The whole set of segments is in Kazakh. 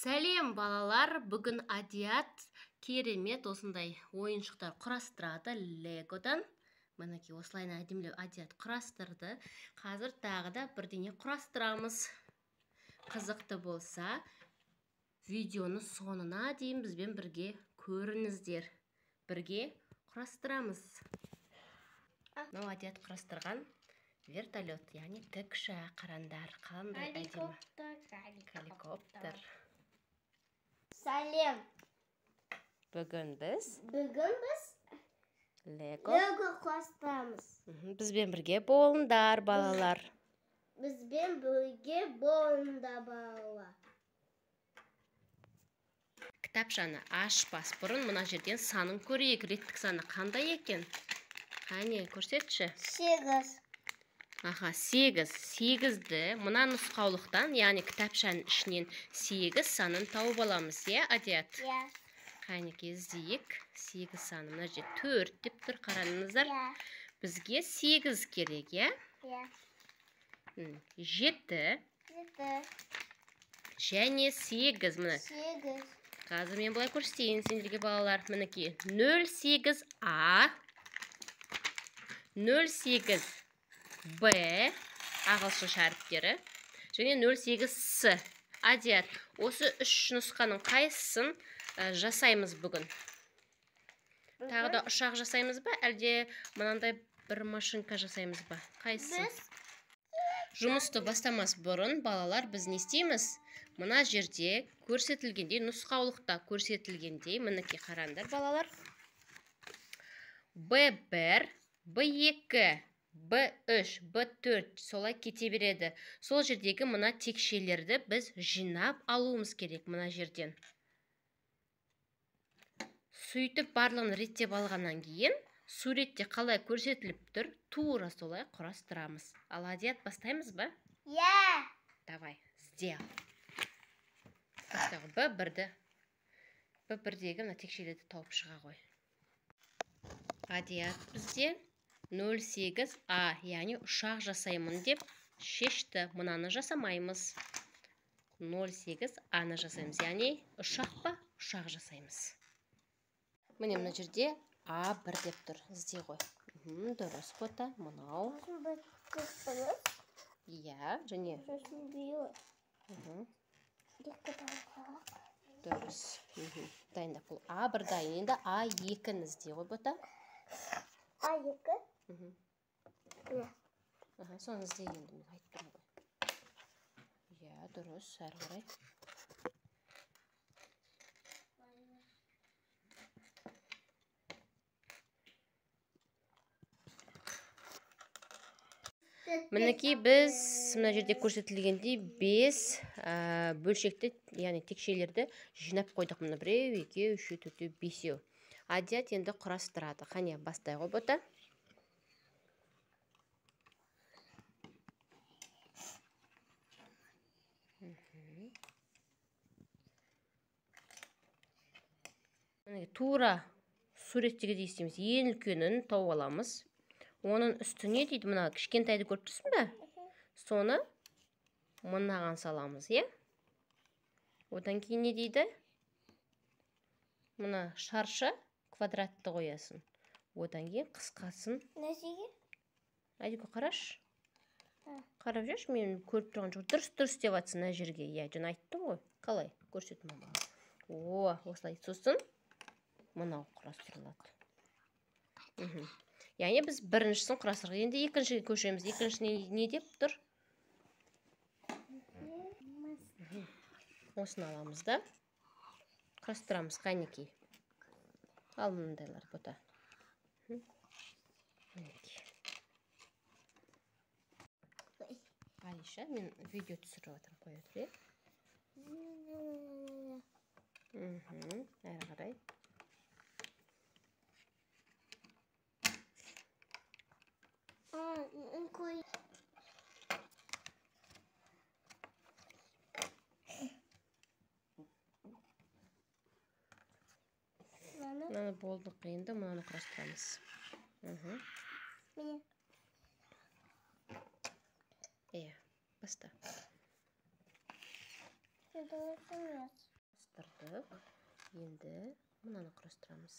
Сәлем балалар, бүгін Адият керемет осындай ойыншықтар құрастырады легодан. Мінекей осылайына әдемілеп Адият құрастырды. Қазір тағы да бірдеңе құрастырамыз. Қызықты болса, видеоны соңына дейін бізбен бірге көріңіздер. Бірге құрастырамыз. Мынау Адият құрастырған вертолет, яғни тікұшақ, қараңдар, қандай әдемі. Геликоптер. Сәлем. Бүгін біз Лего құрастырамыз. Бізбен бірге болыңдар, балалар. Бізбен бірге болыңдар, балалар. Кітапшаны ашпас бұрын мына жерден санын көрейік. Реттік саны қандай екен? Қане, көрсетші. 8. Аха, 8. 8-ді мына нұсқаулықтан, яғни кітапшаның ішінен 8 санын тауып аламыз, е, Адият? Иә. Қане, іздейік. 8 саны мына жерде 4 деп тұр, қараңыздар. Бізге 8 керек, е? Иә. 7 және 8. Міне. 8. Қазір мен бұлай көрсетейін сендерге, балалар. Мінекей 08А, 08Б ағылшын шаріптері және 08С. Адият, осы үш нұсқаның қайсысын жасаймыз бүгін? Тағы да ұшақ жасаймыз ба, әлде мынандай бір машинка жасаймыз ба? Қайсысын? Жұмысты бастамас бұрын, балалар, біз не істейміз? Мына жерде көрсетілгендей, нұсқаулықта көрсетілгендей, мінекей қараңдар, балалар. Б1, Б2, Б3, Б4 солай кете береді. Сол жердегі мына текшелерді біз жинап алуымыз керек мына жерден. Сөйтіп барлығын реттеп алғаннан кейін, суретте қалай көрсетіліп тұр, тура солай құрастырамыз. Ал Адият, бастаймыз ба? Иә. Давай, сделал. Бастағы Б1-дегі мына текшелерді тауып шыға қой. Адият бізде 08А, яғни ұшақ жасаймын деп шешті. Мынаны жасамаймыз. 08Аны жасаймыз, яғни ұшақ па? Ұшақ жасаймыз. Міне мына жерде А1 деп тұр. Іздей ғой. Дұрыс бота, мынау. Иә, және. Дұрыс. Дайындап бұл А1 дайын. Енді А2-ні іздей ғой бота. А2? Соны іздей енді мен айттым ғой. Иә, дұрыс, әрі қарай. Мінекей біз мына жерде көрсетілгендей 5 бөлшекті, яғни текшелерді жинап қойдық. Мына 1, 2, 3, 4, 5. Адият енді құрастырады. Қане, бастай ғой бота. Тура суреттегі дейсіміз. Ең үлкенін тауып аламыз. Оның үстіне дейді, мына кішкентайды көріп тұрсың ба? Соны мынаған саламыз, е? Одан кейін не дейді? Мына шаршы квадратты қоясын. Одан кейін қысқасын. Нәсеге? Әдеке, қараш. Қарап жүрші, мен көріп тұрған жоқ. Дұрыс деп атсын мына жерге. Иә, жаңа айттым ғой. Қалай? Көрсет мама. О, осылай сосын мынау құрастырылады. Яғни біз біріншісін құрастырдық. Енді екіншіге көшеміз. Екіншісіне не деп тұр? Осыны аламыз да. Құрастырамыз. Қайнекей. Ал мұндайлар бота. Алиша, мен видео түсіріп атырым, қой өтірі. Әрі қарай. Мынаны болдық қиынды, мынаны құрастырамыз. Иә, баста. Это очень құрастырдық. Енді мынаны құрастырамыз.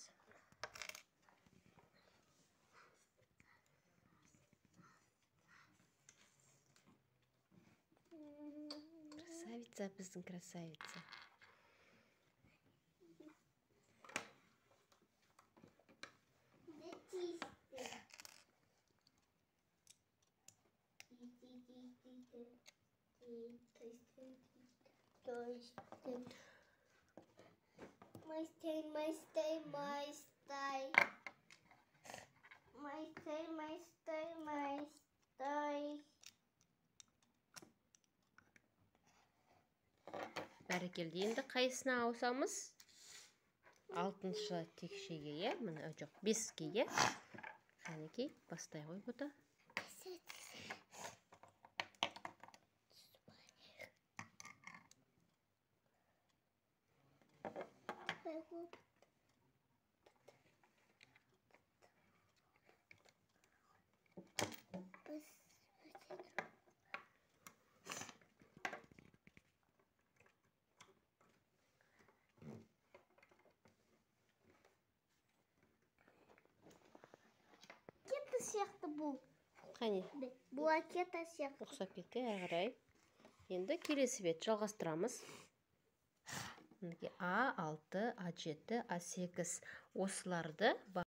Красавица, біздің красавица. Бәрекелді. Енді қайсына ауысамыз? 6-шы текшеге, е? Міне, жоқ, 5-ге, е? Қанекей, бастай ғой бұта. Сияқты бұл. Қане? Бұл ракета сияқты. Ұқсап кетті, әрі. Енді келесі бет жалғастырамыз. А6, А7, А8 осыларды